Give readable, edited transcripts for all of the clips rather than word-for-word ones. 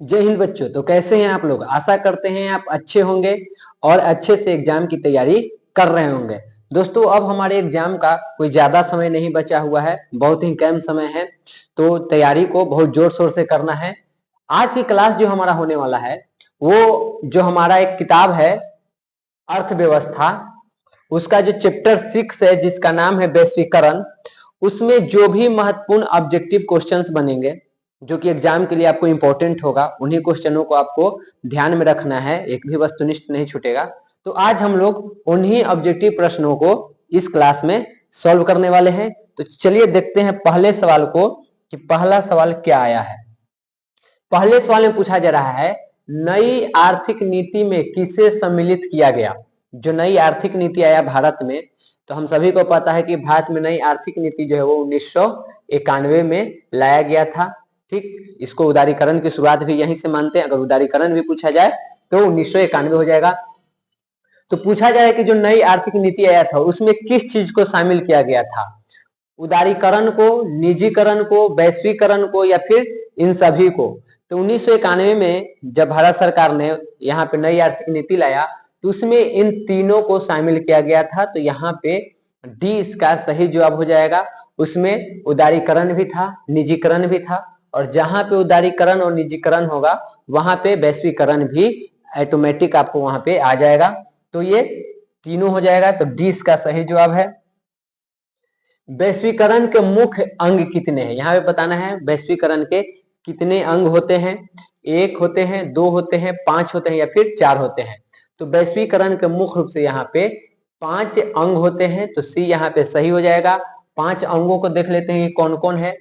जय हिंद बच्चों। तो कैसे हैं आप लोग? आशा करते हैं आप अच्छे होंगे और अच्छे से एग्जाम की तैयारी कर रहे होंगे। दोस्तों, अब हमारे एग्जाम का कोई ज्यादा समय नहीं बचा हुआ है, बहुत ही कम समय है, तो तैयारी को बहुत जोर शोर से करना है। आज की क्लास जो हमारा होने वाला है वो जो हमारा एक किताब है अर्थव्यवस्था, उसका जो चैप्टर 6 है जिसका नाम है वैश्वीकरण, उसमें जो भी महत्वपूर्ण ऑब्जेक्टिव क्वेश्चंस बनेंगे जो कि एग्जाम के लिए आपको इंपॉर्टेंट होगा, उन्हीं क्वेश्चनों को आपको ध्यान में रखना है, एक भी वस्तुनिष्ठ नहीं छूटेगा। तो आज हम लोग उन्हीं ऑब्जेक्टिव प्रश्नों को इस क्लास में सॉल्व करने वाले हैं। तो चलिए देखते हैं पहले सवाल को कि पहला सवाल क्या आया है। पहले सवाल में पूछा जा रहा है, नई आर्थिक नीति में किसे सम्मिलित किया गया? जो नई आर्थिक नीति आया भारत में, तो हम सभी को पता है कि भारत में नई आर्थिक नीति जो है वो 1991 में लाया गया था। ठीक, इसको उदारीकरण की शुरुआत भी यहीं से मानते हैं। अगर उदारीकरण भी पूछा जाए तो 1991 हो जाएगा। तो पूछा जाए कि जो नई आर्थिक नीति आया था उसमें किस चीज को शामिल किया गया था? उदारीकरण को, निजीकरण को, वैश्वीकरण को, या फिर इन सभी को? तो 1991 में जब भारत सरकार ने यहाँ पे नई आर्थिक नीति लाया तो उसमें इन तीनों को शामिल किया गया था। तो यहाँ पे डी इसका सही जवाब हो जाएगा। उसमें उदारीकरण भी था, निजीकरण भी था, और जहां पे उदारीकरण और निजीकरण होगा वहां पे वैश्वीकरण भी ऑटोमेटिक आपको वहां पे आ जाएगा। तो ये तीनों हो जाएगा। तो डी इसका सही जवाब है। वैश्वीकरण के मुख्य अंग कितने हैं? यहाँ पे बताना है वैश्वीकरण के कितने अंग होते हैं। 1 होते हैं, 2 होते हैं, 5 होते हैं, या फिर 4 होते हैं? तो वैश्वीकरण के मुख्य रूप से यहाँ पे 5 अंग होते हैं। तो सी यहाँ पे सही हो जाएगा। 5 अंगों को देख लेते हैं कौन कौन है,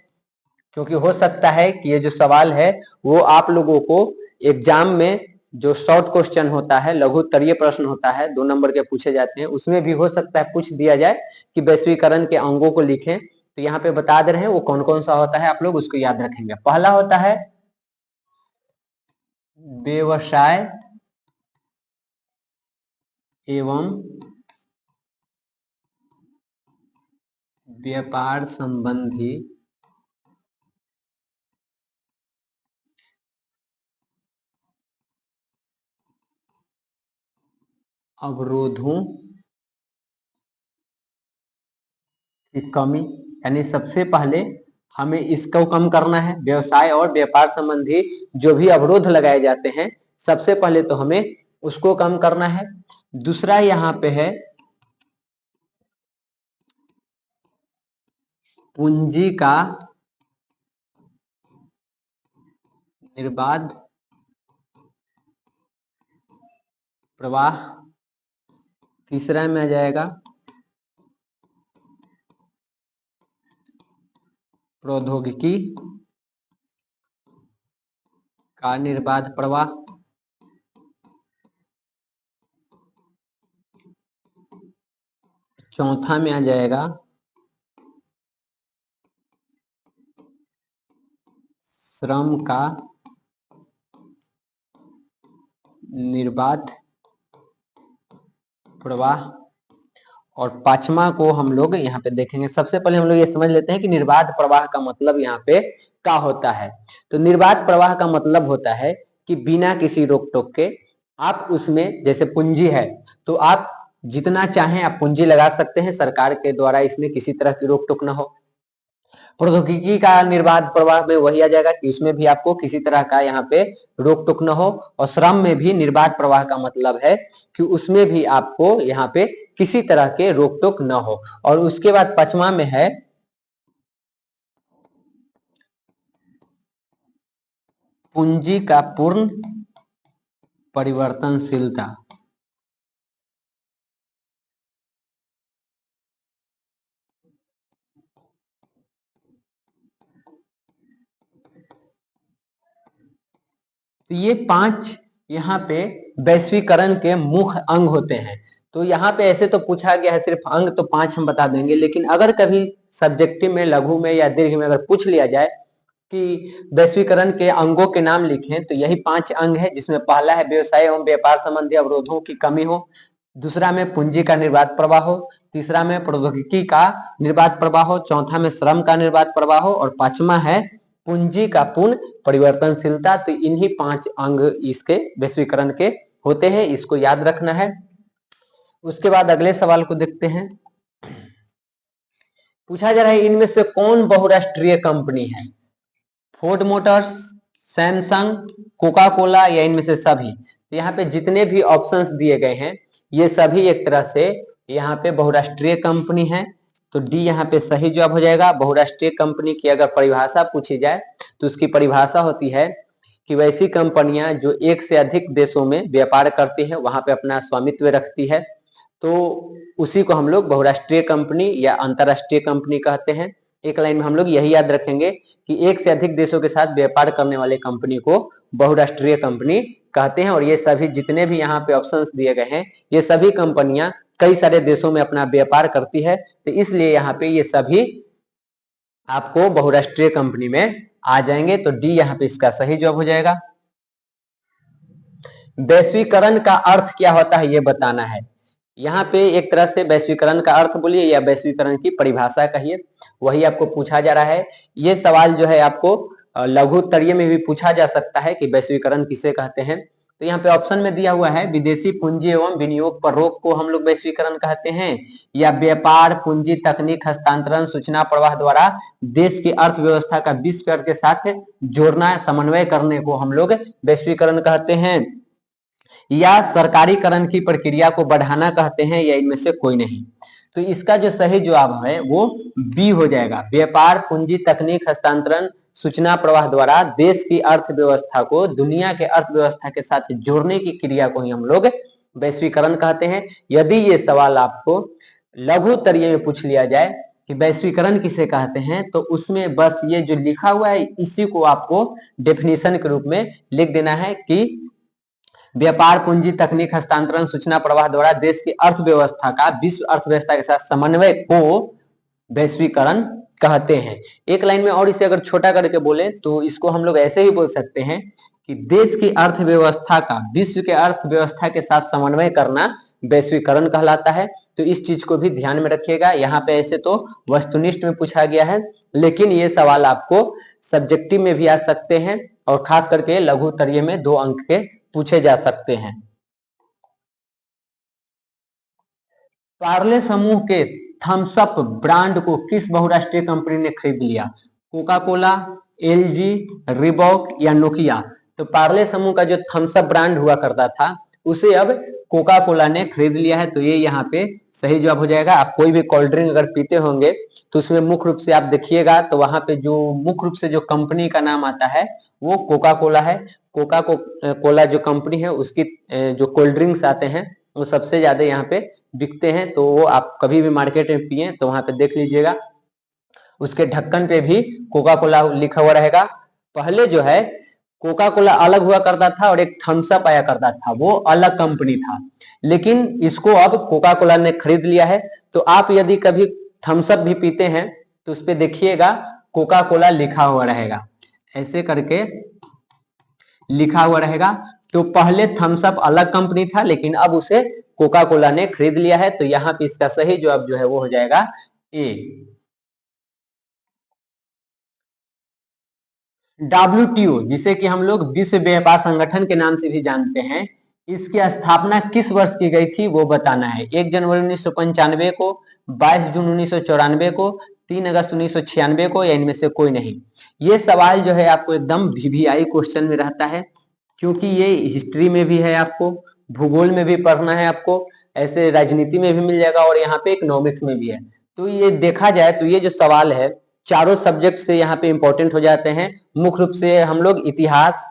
क्योंकि हो सकता है कि ये जो सवाल है वो आप लोगों को एग्जाम में जो शॉर्ट क्वेश्चन होता है, लघु उत्तरीय प्रश्न होता है, 2 नंबर के पूछे जाते हैं, उसमें भी हो सकता है पूछ दिया जाए कि वैश्वीकरण के अंगों को लिखें। तो यहाँ पे बता दे रहे हैं वो कौन कौन सा होता है, आप लोग उसको याद रखेंगे। पहला होता है व्यवसाय एवं व्यापार संबंधी अवरोधों की कमी। यानी सबसे पहले हमें इसको कम करना है। व्यवसाय और व्यापार संबंधी जो भी अवरोध लगाए जाते हैं सबसे पहले तो हमें उसको कम करना है। दूसरा यहाँ पे है पूंजी का निर्बाध प्रवाह। तीसरा में आ जाएगा प्रौद्योगिकी का निर्बाध प्रवाह। चौथा में आ जाएगा श्रम का निर्बाध प्रवाह। और पांचवा को हम लोग यहाँ पे देखेंगे। सबसे पहले हम लोग ये समझ लेते हैं कि निर्बाध प्रवाह का मतलब यहाँ पे क्या होता है। तो निर्बाध प्रवाह का मतलब होता है कि बिना किसी रोक टोक के आप उसमें, जैसे पूंजी है तो आप जितना चाहें आप पूंजी लगा सकते हैं, सरकार के द्वारा इसमें किसी तरह की रोक टोक ना हो। प्रौद्योगिकी का निर्बाध प्रवाह में वही आ जाएगा कि उसमें भी आपको किसी तरह का यहाँ पे रोक टोक न हो। और श्रम में भी निर्बाध प्रवाह का मतलब है कि उसमें भी आपको यहाँ पे किसी तरह के रोक टोक न हो। और उसके बाद पांचवा में है पूंजी का पूर्ण परिवर्तनशीलता। तो ये 5 यहाँ पे वैश्वीकरण के मुख्य अंग होते हैं। तो यहाँ पे ऐसे तो पूछा गया है सिर्फ अंग, तो 5 हम बता देंगे, लेकिन अगर कभी सब्जेक्टिव में, लघु में या दीर्घ में अगर पूछ लिया जाए कि वैश्वीकरण के अंगों के नाम लिखें, तो यही 5 अंग है, जिसमें पहला है व्यवसाय एवं व्यापार संबंधी अवरोधों की कमी हो, दूसरा में पूंजी का निर्बाध प्रवाह हो, तीसरा में प्रौद्योगिकी का निर्बाध प्रवाह हो, चौथा में श्रम का निर्बाध प्रवाह हो, और पांचवा है पूंजी का पूर्ण परिवर्तनशीलता। तो इन्हीं 5 अंग इसके वैश्वीकरण के होते हैं, इसको याद रखना है। उसके बाद अगले सवाल को देखते हैं। पूछा जा रहा है इनमें से कौन बहुराष्ट्रीय कंपनी है? Ford Motors, Samsung, Coca Cola या इनमें से सभी? तो यहाँ पे जितने भी ऑप्शंस दिए गए हैं ये सभी एक तरह से यहाँ पे बहुराष्ट्रीय कंपनी है। तो डी यहाँ पे सही जवाब हो जाएगा। बहुराष्ट्रीय कंपनी की अगर परिभाषा पूछी जाए तो उसकी परिभाषा होती है कि वैसी कंपनियां जो एक से अधिक देशों में व्यापार करती है, वहां पे अपना स्वामित्व रखती है, तो उसी को हम लोग बहुराष्ट्रीय कंपनी या अंतरराष्ट्रीय कंपनी कहते हैं। एक लाइन में हम लोग यही याद रखेंगे कि एक से अधिक देशों के साथ व्यापार करने वाले कंपनी को बहुराष्ट्रीय कंपनी कहते हैं। और ये सभी जितने भी यहाँ पे ऑप्शंस दिए गए हैं ये सभी कंपनियां कई सारे देशों में अपना व्यापार करती है, तो इसलिए यहाँ पे ये सभी आपको बहुराष्ट्रीय कंपनी में आ जाएंगे। तो डी यहाँ पे इसका सही जवाब हो जाएगा। वैश्वीकरण का अर्थ क्या होता है ये बताना है। यहाँ पे एक तरह से वैश्वीकरण का अर्थ बोलिए या वैश्वीकरण की परिभाषा कहिए, वही आपको पूछा जा रहा है। ये सवाल जो है आपको लघु उत्तरीय में भी पूछा जा सकता है कि वैश्वीकरण किसे कहते हैं। तो यहाँ पे ऑप्शन में दिया हुआ है विदेशी पूंजी एवं विनियोग पर रोक को हम लोग वैश्वीकरण कहते हैं, या व्यापार, पूंजी, तकनीक हस्तांतरण, सूचना प्रवाह द्वारा देश की अर्थव्यवस्था का विश्व अर्थ के साथ जोड़ना, समन्वय करने को हम लोग वैश्वीकरण कहते हैं, या सरकारीकरण की प्रक्रिया को बढ़ाना कहते हैं, या इनमें से कोई नहीं। तो इसका जो सही जवाब है वो बी हो जाएगा। व्यापार, पूंजी, तकनीक हस्तांतरण, सूचना प्रवाह द्वारा देश की अर्थव्यवस्था को दुनिया के अर्थव्यवस्था के साथ जोड़ने की क्रिया को ही हम लोग वैश्वीकरण कहते हैं। यदि ये सवाल आपको लघु उत्तरीय में पूछ लिया जाए कि वैश्वीकरण किसे कहते हैं, तो उसमें बस ये जो लिखा हुआ है इसी को आपको डेफिनेशन के रूप में लिख देना है कि व्यापार, पूंजी, तकनीक हस्तांतरण, सूचना प्रवाह द्वारा देश की अर्थव्यवस्था का विश्व अर्थव्यवस्था के साथ समन्वय को वैश्वीकरण कहते हैं। एक लाइन में और इसे अगर छोटा करके बोले तो इसको हम लोग ऐसे ही बोल सकते हैं कि देश की अर्थव्यवस्था का विश्व के अर्थव्यवस्था के साथ समन्वय करना वैश्वीकरण कहलाता है। तो इस चीज को भी ध्यान में रखिएगा। यहाँ पे ऐसे तो वस्तुनिष्ठ में पूछा गया है, लेकिन ये सवाल आपको सब्जेक्टिव में भी आ सकते हैं और खास करके लघु उत्तरीय में 2 अंक के पूछे जा सकते हैं। पार्ले समूह के थम्स अप ब्रांड को किस बहुराष्ट्रीय कंपनी ने खरीद लिया? कोका कोला, एलजी, रिबॉक या नोकिया? तो पार्ले समूह का जो थम्स अप ब्रांड हुआ करता था उसे अब कोका कोला ने खरीद लिया है। तो ये यहाँ पे सही जवाब हो जाएगा। आप कोई भी कोल्ड ड्रिंक अगर पीते होंगे तो उसमें मुख्य रूप से आप देखिएगा तो वहां पे जो मुख्य रूप से जो कंपनी का नाम आता है वो कोका कोला है। कोका कोला जो कंपनी है उसकी जो कोल्ड ड्रिंक्स आते हैं वो सबसे ज्यादा यहाँ पे बिकते हैं। तो वो आप कभी भी मार्केट में पिए तो वहां पे देख लीजिएगा उसके ढक्कन पे भी कोका कोला लिखा हुआ रहेगा। पहले जो है कोका कोला अलग हुआ करता था और एक थम्स अप आया करता था, वो अलग कंपनी था, लेकिन इसको अब कोका कोला ने खरीद लिया है। तो आप यदि कभी थम्स अप भी पीते हैं तो उस पे देखिएगा कोका कोला लिखा हुआ रहेगा, ऐसे करके लिखा हुआ रहेगा। तो पहले थम्स अप अलग कंपनी था लेकिन अब उसे कोका कोला ने खरीद लिया है। तो यहाँ पे इसका सही जवाब जो है वो हो जाएगा ए। WTO जिसे कि हम लोग विश्व व्यापार संगठन के नाम से भी जानते हैं, इसकी स्थापना किस वर्ष की गई थी वो बताना है। 1 जनवरी 1995 को, 22 जून 1994 को, 3 अगस्त 1996 को, या इनमें से कोई नहीं? ये सवाल जो है आपको एकदम VVI क्वेश्चन में रहता है, क्योंकि ये हिस्ट्री में भी है, आपको भूगोल में भी पढ़ना है, आपको ऐसे राजनीति में भी मिल जाएगा और यहाँ पे इकोनॉमिक्स में भी है। तो ये देखा जाए तो ये जो सवाल है चारों सब्जेक्ट से यहाँ पे इंपॉर्टेंट हो जाते हैं। मुख्य रूप से हम लोग इतिहास,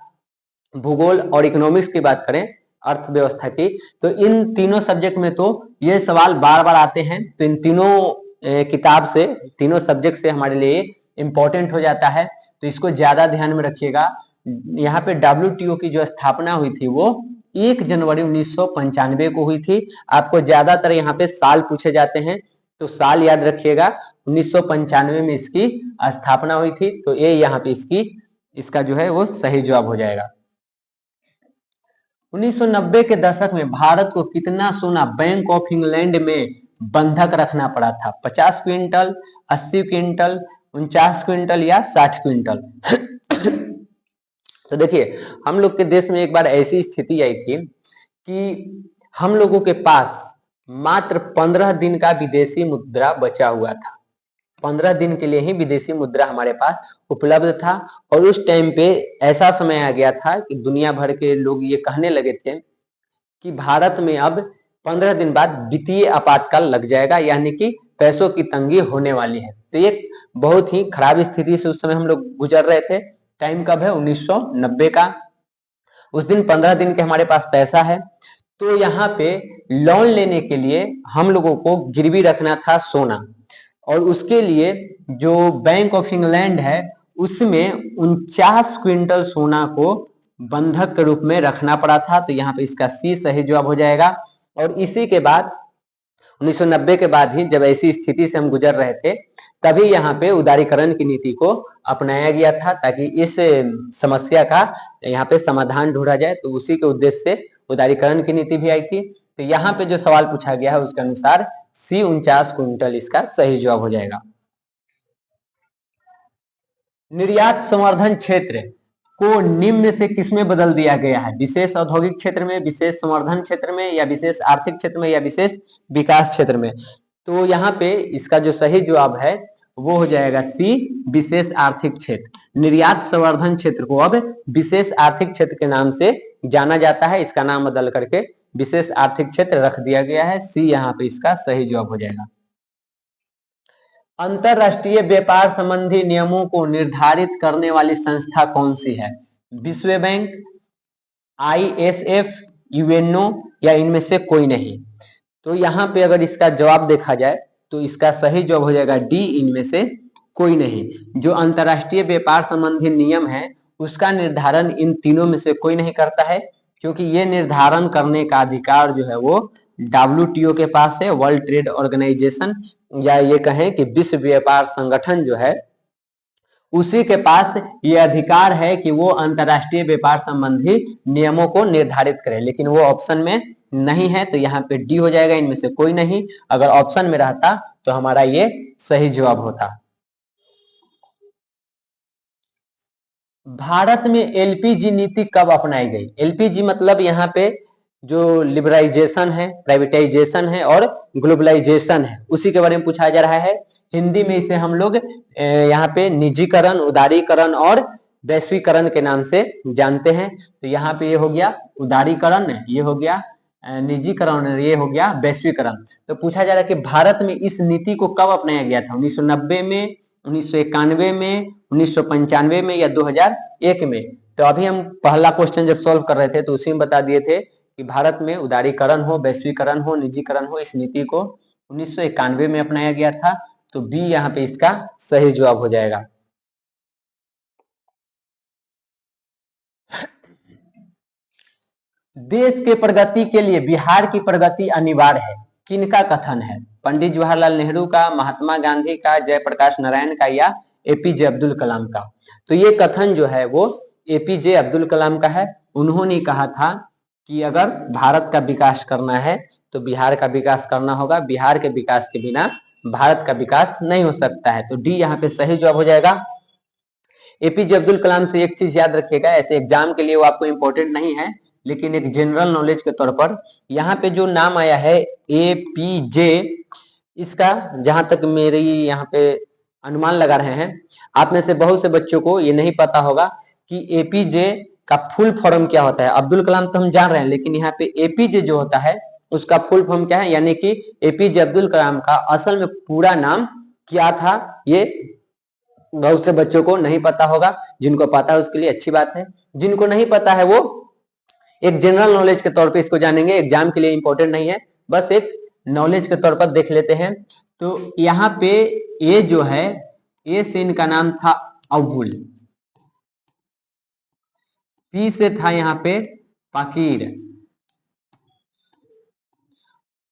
भूगोल और इकोनॉमिक्स की बात करें, अर्थव्यवस्था की, तो इन तीनों सब्जेक्ट में तो ये सवाल बार बार आते हैं। तो इन तीनों किताब से, तीनों सब्जेक्ट से हमारे लिए इंपॉर्टेंट हो जाता है। तो इसको ज्यादा ध्यान में रखिएगा। यहाँ पे WTO की जो स्थापना हुई थी वो 1 जनवरी 1995 को हुई थी। आपको ज्यादातर यहाँ पे साल पूछे जाते हैं, तो साल याद रखिएगा। 1995 में इसकी स्थापना हुई थी। तो ये यहाँ पे इसका जो है वो सही जवाब हो जाएगा। 1990 के दशक में भारत को कितना सोना बैंक ऑफ इंग्लैंड में बंधक रखना पड़ा था? 50 क्विंटल, 80 क्विंटल, 49 क्विंटल या 60 क्विंटल। तो देखिए, हम लोग के देश में एक बार ऐसी स्थिति आई थी कि हम लोगों के पास मात्र 15 दिन का विदेशी मुद्रा बचा हुआ था। 15 दिन के लिए ही विदेशी मुद्रा हमारे पास उपलब्ध था। और उस टाइम पे ऐसा समय आ गया था कि दुनिया भर के लोग ये कहने लगे थे कि भारत में अब 15 दिन बाद वित्तीय आपातकाल लग जाएगा, यानी कि पैसों की तंगी होने वाली है। तो ये बहुत ही खराब स्थिति से उस समय हम लोग गुजर रहे थे। टाइम कब है? 1990 का। उस दिन 15 दिन के हमारे पास पैसा है। तो यहाँ पे लोन लेने के लिए हम लोगों को गिरवी रखना था सोना, और उसके लिए जो बैंक ऑफ इंग्लैंड है उसमें 49 क्विंटल सोना को बंधक के रूप में रखना पड़ा था। तो यहाँ पे इसका सी सही जवाब हो जाएगा। और इसी के बाद 1990 के बाद ही जब ऐसी स्थिति से हम गुजर रहे थे, तभी यहाँ पे उदारीकरण की नीति को अपनाया गया था, ताकि इस समस्या का यहाँ पे समाधान ढूंढा जाए। तो उसी के उद्देश्य से उदारीकरण की नीति भी आई थी। तो यहाँ पे जो सवाल पूछा गया है उसके अनुसार सी 49 क्विंटल इसका सही जवाब हो जाएगा। निर्यात संवर्धन क्षेत्र को निम्न से किसमें बदल दिया गया है? विशेष औद्योगिक क्षेत्र में, विशेष संवर्धन क्षेत्र में, या विशेष आर्थिक क्षेत्र में, या विशेष विकास क्षेत्र में? तो यहाँ पे इसका जो सही जवाब है वो हो जाएगा सी, विशेष आर्थिक क्षेत्र। निर्यात संवर्धन क्षेत्र को अब विशेष आर्थिक क्षेत्र के नाम से जाना जाता है। इसका नाम बदल करके विशेष आर्थिक क्षेत्र रख दिया गया है। सी यहाँ पे इसका सही जवाब हो जाएगा। अंतरराष्ट्रीय व्यापार संबंधी नियमों को निर्धारित करने वाली संस्था कौन सी है? विश्व बैंक, ISF, यूएनओ, या इनमें से कोई नहीं? तो यहाँ पे अगर इसका जवाब देखा जाए तो इसका सही जवाब हो जाएगा डी, इनमें से कोई नहीं। जो अंतरराष्ट्रीय व्यापार संबंधी नियम है उसका निर्धारण इन तीनों में से कोई नहीं करता है, क्योंकि ये निर्धारण करने का अधिकार जो है वो WTO के पास है, वर्ल्ड ट्रेड ऑर्गेनाइजेशन, या ये कहें कि विश्व व्यापार संगठन जो है उसी के पास ये अधिकार है कि वो अंतरराष्ट्रीय व्यापार संबंधी नियमों को निर्धारित करे। लेकिन वो ऑप्शन में नहीं है, तो यहाँ पे डी हो जाएगा, इनमें से कोई नहीं। अगर ऑप्शन में रहता तो हमारा ये सही जवाब होता। भारत में एलपीजी नीति कब अपनाई गई? एलपीजी मतलब यहाँ पे जो लिबराइजेशन है, प्राइवेटाइजेशन है और ग्लोबलाइजेशन है, उसी के बारे में पूछा जा रहा है। हिंदी में इसे हम लोग यहाँ पे निजीकरण, उदारीकरण और वैश्वीकरण के नाम से जानते हैं। तो यहाँ पे ये हो गया उदारीकरण, ये हो गया निजीकरण, ये हो गया वैश्वीकरण। तो पूछा जा रहा है कि भारत में इस नीति को कब अपनाया गया था? 1990 में, 1991 में, 1995 में, या 2001 में? तो अभी हम पहला क्वेश्चन जब सॉल्व कर रहे थे तो उसी में बता दिए थे कि भारत में उदारीकरण हो, वैश्वीकरण हो, निजीकरण हो, इस नीति को 1991 में अपनाया गया था। तो बी यहाँ पे इसका सही जवाब हो जाएगा। देश के प्रगति के लिए बिहार की प्रगति अनिवार्य है, किनका कथन है? पंडित जवाहरलाल नेहरू का, महात्मा गांधी का, जयप्रकाश नारायण का, या एपीजे अब्दुल कलाम का? तो ये कथन जो है वो एपीजे अब्दुल कलाम का है। उन्होंने कहा था कि अगर भारत का विकास करना है तो बिहार का विकास करना होगा, बिहार के विकास के बिना भारत का विकास नहीं हो सकता है। तो डी यहाँ पे सही जवाब हो जाएगा। एपीजे अब्दुल कलाम से एक चीज याद रखिएगा, ऐसे एग्जाम के लिए वो आपको इंपॉर्टेंट नहीं है, लेकिन एक जनरल नॉलेज के तौर पर यहाँ पे जो नाम आया है एपीजे, इसका जहां तक मेरी यहाँ पे अनुमान लगा रहे हैं, आप में से बहुत से बच्चों को ये नहीं पता होगा कि एपीजे का फुल फॉर्म क्या होता है। अब्दुल कलाम तो हम जान रहे हैं, लेकिन यहाँ पे एपीजे जो होता है उसका फुल फॉर्म क्या है, यानी कि एपीजे अब्दुल कलाम का असल में पूरा नाम क्या था, ये बहुत से बच्चों को नहीं पता होगा। जिनको पता है उसके लिए अच्छी बात है, जिनको नहीं पता है वो एक जनरल नॉलेज के तौर पे इसको जानेंगे, एग्जाम के लिए इंपॉर्टेंट नहीं है, बस एक नॉलेज के तौर पर देख लेते हैं। तो यहाँ पे ये जो है, ए से इनका नाम था अबुल, पी से था यहाँ पे पाकीर,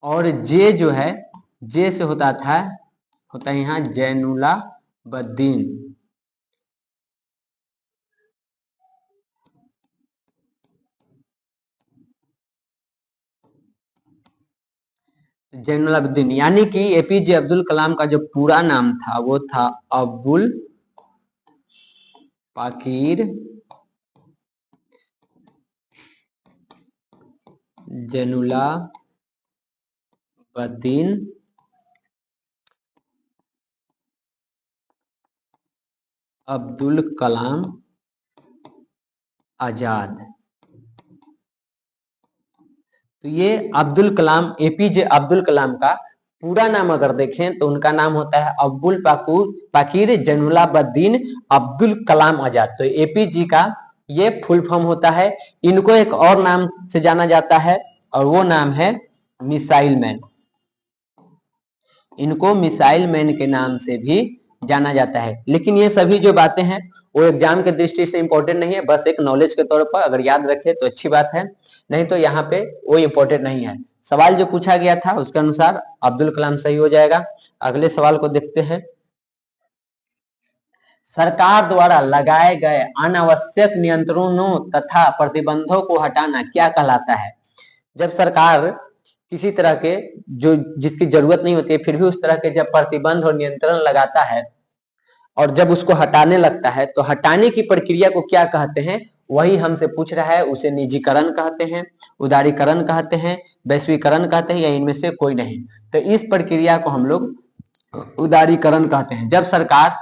और जे जो है, जे से होता है यहाँ जैनुला बद्दीन। जैनुल आबिदीन, यानी कि एपीजे अब्दुल कलाम का जो पूरा नाम था वो था अब्दुल पाकिर जैनुलाब्दीन अब्दुल कलाम आजाद। तो ये अब्दुल कलाम, एपीजे अब्दुल कलाम का पूरा नाम अगर देखें तो उनका नाम होता है अब्दुल पाकिर जैनुलाब्दीन अब्दुल कलाम आजाद। तो एपीजे का ये फुल फॉर्म होता है। इनको एक और नाम से जाना जाता है और वो नाम है मिसाइल मैन। इनको मिसाइल मैन के नाम से भी जाना जाता है। लेकिन ये सभी जो बातें हैं वो एग्जाम के दृष्टि से इंपॉर्टेंट नहीं है, बस एक नॉलेज के तौर पर अगर याद रखे तो अच्छी बात है, नहीं तो यहाँ पे वो इंपॉर्टेंट नहीं है। सवाल जो पूछा गया था उसके अनुसार अब्दुल कलाम सही हो जाएगा। अगले सवाल को देखते हैं। सरकार द्वारा लगाए गए अनावश्यक नियंत्रणों तथा प्रतिबंधों को हटाना क्या कहलाता है? जब सरकार किसी तरह के जो जिसकी जरूरत नहीं होती है फिर भी उस तरह के जब प्रतिबंध और नियंत्रण लगाता है और जब उसको हटाने लगता है तो हटाने की प्रक्रिया को क्या कहते हैं, वही हमसे पूछ रहा है। उसे निजीकरण कहते हैं, उदारीकरण कहते हैं, वैश्वीकरण कहते हैं, या इनमें से कोई नहीं। तो इस प्रक्रिया को हम लोग उदारीकरण कहते हैं। जब सरकार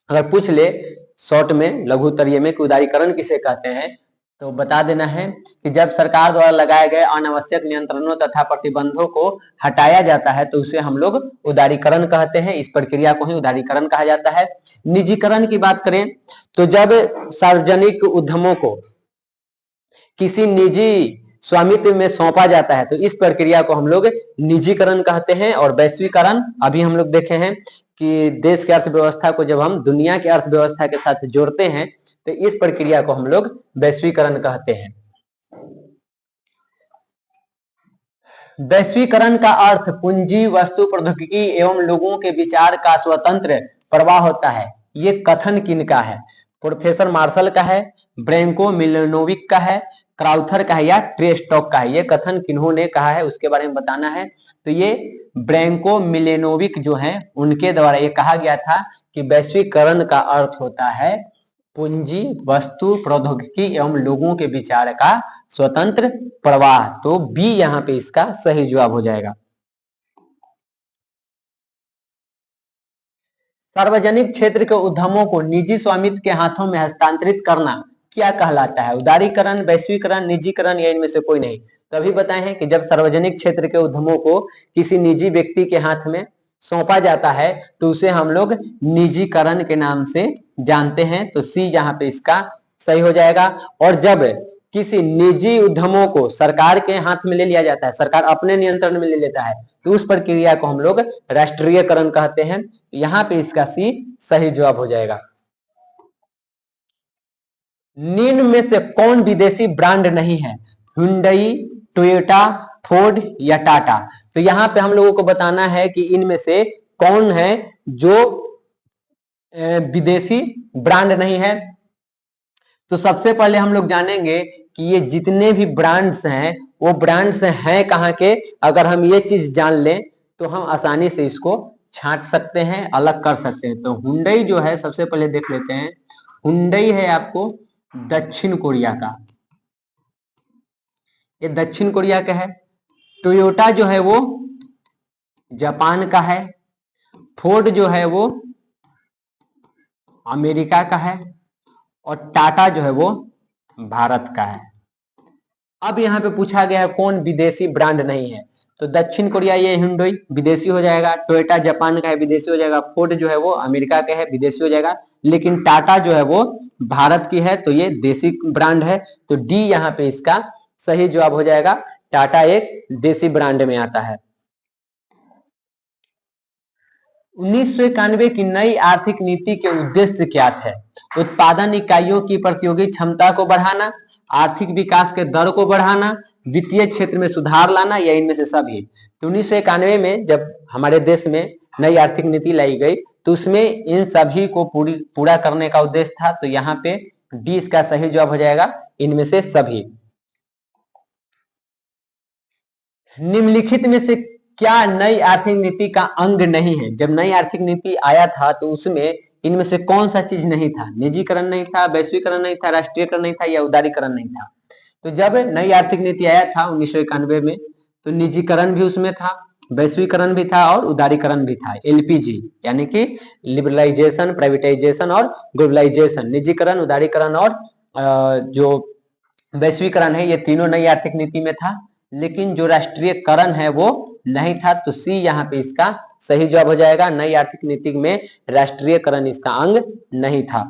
अगर पूछ ले शॉर्ट में, लघु उत्तरीय में कि उदारीकरण किसे कहते हैं, तो बता देना है कि जब सरकार द्वारा लगाए गए अनावश्यक नियंत्रणों तथा प्रतिबंधों को हटाया जाता है तो उसे हम लोग उदारीकरण कहते हैं। इस प्रक्रिया को ही उदारीकरण कहा जाता है। निजीकरण की बात करें तो जब सार्वजनिक उद्यमों को किसी निजी स्वामित्व में सौंपा जाता है तो इस प्रक्रिया को हम लोग निजीकरण कहते हैं। और वैश्वीकरण अभी हम लोग देखे हैं कि देश की अर्थव्यवस्था को जब हम दुनिया की अर्थव्यवस्था के साथ जोड़ते हैं तो इस प्रक्रिया को हम लोग वैश्वीकरण कहते हैं। वैश्वीकरण का अर्थ पूंजी, वस्तु, प्रौद्योगिकी एवं लोगों के विचार का स्वतंत्र प्रवाह होता है। ये कथन किनका है? प्रोफेसर मार्शल का है, ब्रैंको मिलेनोविक का है, क्राउथर का है, या ट्रेस्टॉक का है? ये कथन किन्होंने कहा है उसके बारे में बताना है। तो ये ब्रैंको मिलेनोविक जो है उनके द्वारा ये कहा गया था कि वैश्वीकरण का अर्थ होता है पूंजी, वस्तु, प्रौद्योगिकी एवं लोगों के विचार का स्वतंत्र प्रवाह। तो बी यहाँ पे इसका सही जवाब हो जाएगा। सार्वजनिक क्षेत्र के उद्यमों को निजी स्वामित्व के हाथों में हस्तांतरित करना क्या कहलाता है? उदारीकरण, वैश्वीकरण, निजीकरण, या इनमें से कोई नहीं? तभी बताए हैं कि जब सार्वजनिक क्षेत्र के उद्यमों को किसी निजी व्यक्ति के हाथ में सौंपा जाता है तो उसे हम लोग निजीकरण के नाम से जानते हैं। तो सी यहाँ पे इसका सही हो जाएगा। और जब किसी निजी उद्यमों को सरकार के हाथ में ले लिया जाता है, सरकार अपने नियंत्रण में ले लेता है, तो उस प्रक्रिया को हम लोग राष्ट्रीयकरण कहते हैं। यहाँ पे इसका सी सही जवाब हो जाएगा। निम्न में से कौन विदेशी ब्रांड नहीं है? हुंडई, टोयोटा, फोर्ड या टाटा? तो यहाँ पे हम लोगों को बताना है कि इनमें से कौन है जो विदेशी ब्रांड नहीं है। तो सबसे पहले हम लोग जानेंगे कि ये जितने भी ब्रांड्स हैं वो ब्रांड्स हैं कहाँ के। अगर हम ये चीज जान लें तो हम आसानी से इसको छांट सकते हैं, अलग कर सकते हैं। तो हुंडई जो है सबसे पहले देख लेते हैं। हुंडई है आपको दक्षिण कोरिया का, ये दक्षिण कोरिया का है। टोयोटा जो है वो जापान का है। फोर्ड जो है वो अमेरिका का है। और टाटा जो है वो भारत का है। अब यहाँ पे पूछा गया है कौन विदेशी ब्रांड नहीं है, तो दक्षिण कोरिया ये हुंडई विदेशी हो जाएगा, टोयोटा जापान का है विदेशी हो जाएगा, फोर्ड जो है वो अमेरिका का है विदेशी हो जाएगा, लेकिन टाटा जो है वो भारत की है तो ये देसी ब्रांड है। तो डी यहाँ पे इसका सही जवाब हो जाएगा। टाटा एक देसी ब्रांड में आता है। 1991 की नई आर्थिक नीति के उद्देश्य क्या थे? उत्पादन इकाइयों की प्रतियोगी क्षमता को बढ़ाना, आर्थिक विकास के दर को बढ़ाना, वित्तीय क्षेत्र में सुधार लाना, या इनमें से सभी? तो 1991 में जब हमारे देश में नई आर्थिक नीति लाई गई तो उसमें इन सभी को पूरा करने का उद्देश्य था। तो यहाँ पे डी इसका सही जवाब हो जाएगा, इनमें से सभी। निम्नलिखित में से क्या नई आर्थिक नीति का अंग नहीं है? जब नई आर्थिक नीति आया था तो उसमें इनमें से कौन सा चीज नहीं था? निजीकरण नहीं था, वैश्वीकरण नहीं था, राष्ट्रीयकरण नहीं था, या उदारीकरण नहीं था? तो जब नई आर्थिक नीति आया था 1991 में, तो निजीकरण भी उसमें था, वैश्वीकरण भी था और उदारीकरण भी था, एलपीजी, यानी कि लिबरलाइजेशन, प्राइवेटाइजेशन और ग्लोबलाइजेशन। निजीकरण, उदारीकरण और जो वैश्वीकरण है, ये तीनों नई आर्थिक नीति में था, लेकिन जो राष्ट्रीयकरण है वो नहीं था। तो सी यहाँ पे इसका सही जवाब हो जाएगा। नई आर्थिक नीति में राष्ट्रीयकरण इसका अंग नहीं था।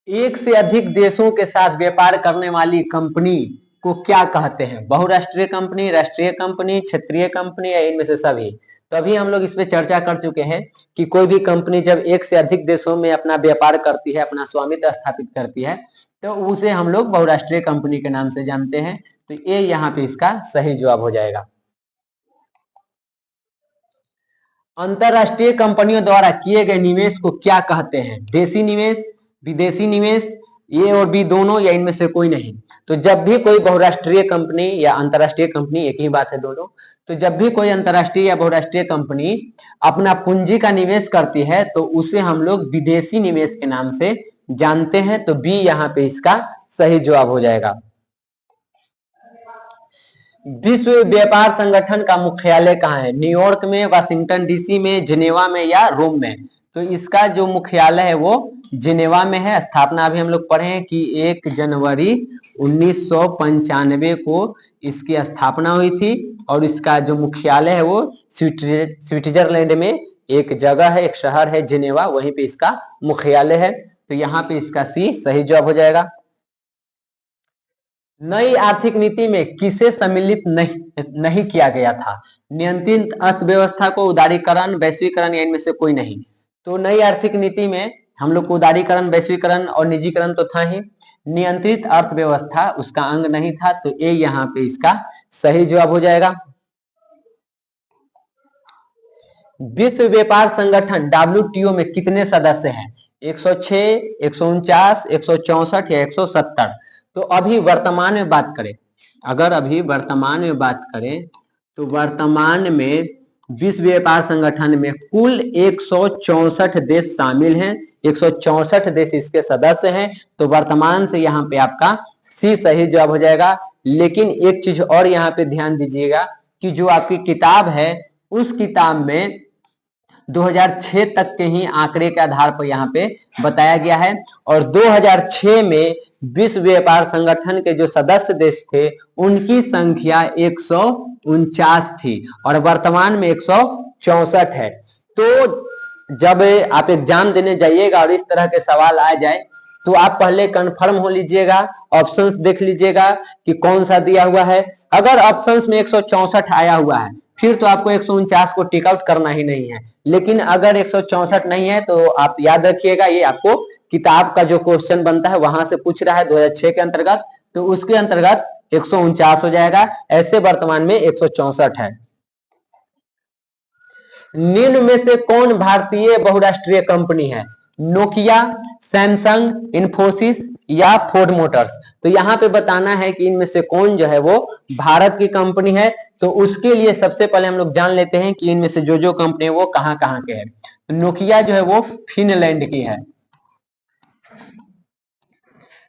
एक से अधिक देशों के साथ व्यापार करने वाली कंपनी को क्या कहते हैं? बहुराष्ट्रीय कंपनी, राष्ट्रीय कंपनी, क्षेत्रीय कंपनी, या इनमें से सभी? तो अभी हम लोग इस पे चर्चा कर चुके हैं कि कोई भी कंपनी जब एक से अधिक देशों में अपना व्यापार करती है, अपना स्वामित्व स्थापित करती है, तो उसे हम लोग बहुराष्ट्रीय कंपनी के नाम से जानते हैं। तो ये यहाँ पे इसका सही जवाब हो जाएगा। अंतरराष्ट्रीय कंपनियों द्वारा किए गए निवेश को क्या कहते हैं? देशी निवेश, विदेशी निवेश, ए और बी दोनों, या इनमें से कोई नहीं? तो जब भी कोई बहुराष्ट्रीय कंपनी या अंतरराष्ट्रीय कंपनी, एक ही बात है दोनों, तो जब भी कोई अंतरराष्ट्रीय या बहुराष्ट्रीय कंपनी अपना पूंजी का निवेश करती है तो उसे हम लोग विदेशी निवेश के नाम से जानते हैं। तो बी यहाँ पे इसका सही जवाब हो जाएगा। विश्व व्यापार संगठन का मुख्यालय कहाँ है? न्यूयॉर्क में, वाशिंगटन डीसी में, जिनेवा में, या रोम में? तो इसका जो मुख्यालय है वो जिनेवा में है। स्थापना अभी हम लोग पढ़े हैं कि 1 जनवरी 1995 को इसकी स्थापना हुई थी, और इसका जो मुख्यालय है वो स्विट्जरलैंड में एक जगह है, एक शहर है जिनेवा, वहीं पे इसका मुख्यालय है। तो यहाँ पे इसका सी सही जवाब हो जाएगा। नई आर्थिक नीति में किसे सम्मिलित नहीं किया गया था? नियंत्रित अर्थव्यवस्था को, उदारीकरण, वैश्वीकरण, या इनमें से कोई नहीं? तो नई आर्थिक नीति में हम लोग को उदारीकरण, वैश्वीकरण और निजीकरण तो था ही, नियंत्रित अर्थव्यवस्था उसका अंग नहीं था। तो ये यहाँ पे इसका सही जवाब हो जाएगा। विश्व व्यापार संगठन WTO में कितने सदस्य हैं? 106, 149, 164 या 170? तो अभी वर्तमान में बात करें, अगर अभी वर्तमान में बात करें तो वर्तमान में विश्व व्यापार संगठन में कुल 164 देश शामिल हैं, 164 देश इसके सदस्य हैं। तो वर्तमान से यहाँ पे आपका सी सही जवाब हो जाएगा। लेकिन एक चीज और यहाँ पे ध्यान दीजिएगा कि जो आपकी किताब है उस किताब में 2006 तक के ही आंकड़े के आधार पर यहाँ पे बताया गया है, और 2006 में विश्व व्यापार संगठन के जो सदस्य देश थे उनकी संख्या 149 थी, और वर्तमान में 164 है। तो जब आप एग्जाम देने जाइएगा और इस तरह के सवाल आ जाए तो आप पहले कंफर्म हो लीजिएगा, ऑप्शंस देख लीजिएगा कि कौन सा दिया हुआ है। अगर ऑप्शंस में 164 आया हुआ है फिर तो आपको 149 को टिक आउट करना ही नहीं है, लेकिन अगर 164 नहीं है तो आप याद रखिएगा ये आपको किताब का जो क्वेश्चन बनता है वहां से पूछ रहा है 2006 के अंतर्गत, तो उसके अंतर्गत 149 हो जाएगा। ऐसे वर्तमान में 164 है। निम्न में से कौन भारतीय बहुराष्ट्रीय कंपनी है? नोकिया, सैमसंग, इन्फोसिस या फोर्ड मोटर्स? तो यहाँ पे बताना है कि इनमें से कौन जो है वो भारत की कंपनी है। तो उसके लिए सबसे पहले हम लोग जान लेते हैं कि इनमें से जो कंपनी है वो कहाँ कहाँ के हैं। नोकिया जो है वो फिनलैंड की है,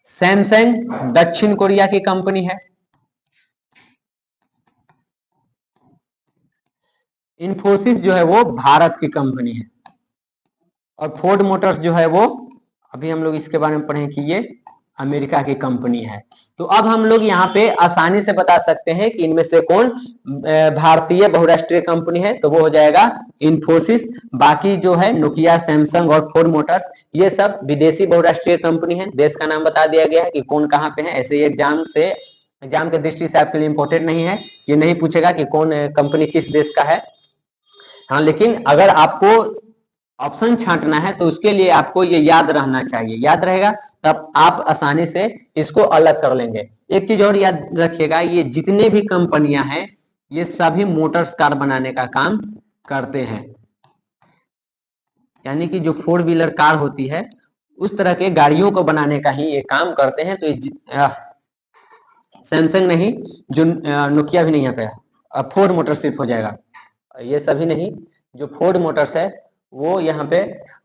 सैमसंग दक्षिण कोरिया की कंपनी है, इन्फोसिस जो है वो भारत की कंपनी है, और फोर्ड मोटर्स जो है वो अभी हम लोग इसके बारे में पढ़े कि ये अमेरिका की कंपनी है। तो अब हम लोग यहाँ पे आसानी से बता सकते हैं कि इनमें से कौन भारतीय बहुराष्ट्रीय कंपनी है, तो वो हो जाएगा इन्फोसिस। बाकी जो है नोकिया, सैमसंग और फोर्ड मोटर्स ये सब विदेशी बहुराष्ट्रीय कंपनी है। देश का नाम बता दिया गया है कि कौन कहाँ पे है। ऐसे एग्जाम के दृष्टि से आपके लिए इंपॉर्टेंट नहीं है, ये नहीं पूछेगा कि कौन कंपनी किस देश का है। हाँ, लेकिन अगर आपको ऑप्शन छांटना है तो उसके लिए आपको ये याद रहना चाहिए, याद रहेगा तब आप आसानी से इसको अलग कर लेंगे। एक चीज और याद रखिएगा, ये जितने भी कंपनियां हैं ये सभी मोटर्स कार बनाने का काम करते हैं, यानी कि जो 4 व्हीलर कार होती है उस तरह के गाड़ियों को बनाने का ही ये काम करते हैं। तो सैमसंग नहीं, जो नोकिया भी नहीं यहाँ पे है। अब फोर्ड मोटर सिर्फ हो जाएगा, ये सभी नहीं, जो फोर्ड मोटर्स है वो यहाँ पे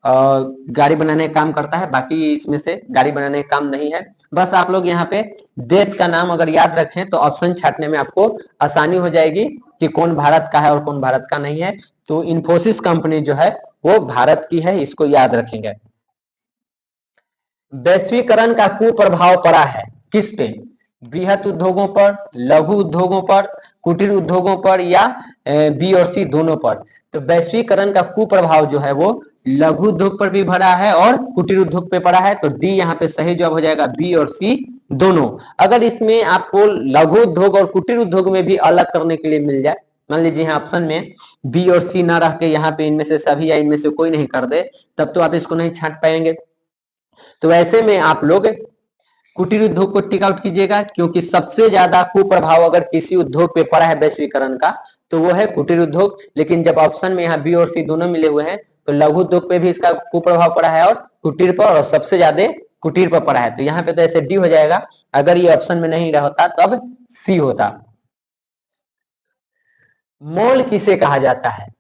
गाड़ी बनाने का काम करता है, बाकी इसमें से गाड़ी बनाने का काम नहीं है। बस आप लोग यहाँ पे देश का नाम अगर याद रखें तो ऑप्शन छांटने में आपको आसानी हो जाएगी कि कौन भारत का है और कौन भारत का नहीं है। तो इन्फोसिस कंपनी जो है वो भारत की है, इसको याद रखेंगे। वैश्वीकरण का कुप्रभाव पड़ा है किस पे? बृहत उद्योगों पर, लघु उद्योगों पर, कुटीर उद्योगों पर, या बी और सी दोनों पर? तो वैश्वीकरण का कुप्रभाव जो है वो लघु उद्योग पर भी पड़ा है और कुटीर उद्योग पे पड़ा है। तो डी यहाँ पे सही जवाब हो जाएगा, बी और सी दोनों। अगर इसमें आपको लघु उद्योग और कुटीर उद्योग में भी अलग करने के लिए मिल जाए, मान लीजिए यहाँ ऑप्शन में बी और सी ना रह के यहाँ पे इनमें से सभी या इनमें से कोई नहीं कर दे, तब तो आप इसको नहीं छांट पाएंगे। तो ऐसे में आप लोग कुटीर उद्योग को टिक आउट कीजिएगा, क्योंकि सबसे ज्यादा कुप्रभाव अगर किसी उद्योग पे पड़ा है वैश्वीकरण का तो वो है कुटीर उद्योग। लेकिन जब ऑप्शन में यहाँ बी और सी दोनों मिले हुए हैं तो लघु उद्योग पे भी इसका कुप्रभाव पड़ा है और कुटीर पर, और सबसे ज्यादा कुटीर पर पड़ा है। तो यहाँ पे तो ऐसे डी हो जाएगा, अगर ये ऑप्शन में नहीं रहता तब सी होता। मॉल किसे कहा जाता है?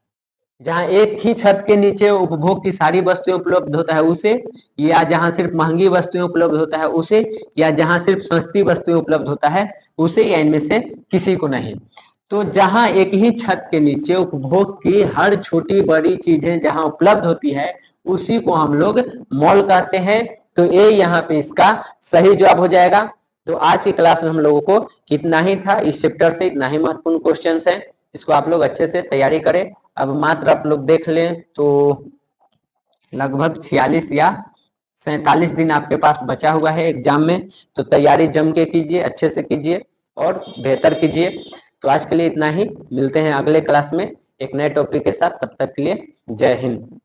जहां एक ही छत के नीचे उपभोग की सारी वस्तुएं उपलब्ध होता है उसे, या जहां सिर्फ महंगी वस्तुएं उपलब्ध होता है उसे, या जहां सिर्फ सस्ती वस्तुएं उपलब्ध होता है उसे, या इनमें से किसी को नहीं? तो जहां एक ही छत के नीचे उपभोग की हर छोटी बड़ी चीजें जहां उपलब्ध होती है उसी को हम लोग मॉल कहते हैं। तो ये यहाँ पे इसका सही जवाब हो जाएगा। तो आज की क्लास में हम लोगों को इतना ही था, इस चैप्टर से इतना ही महत्वपूर्ण क्वेश्चन है, इसको आप लोग अच्छे से तैयारी करें। अब मात्र आप लोग देख लें तो लगभग 46 या 47 दिन आपके पास बचा हुआ है एग्जाम में, तो तैयारी जम के कीजिए, अच्छे से कीजिए और बेहतर कीजिए। तो आज के लिए इतना ही, मिलते हैं अगले क्लास में एक नए टॉपिक के साथ, तब तक के लिए जय हिंद।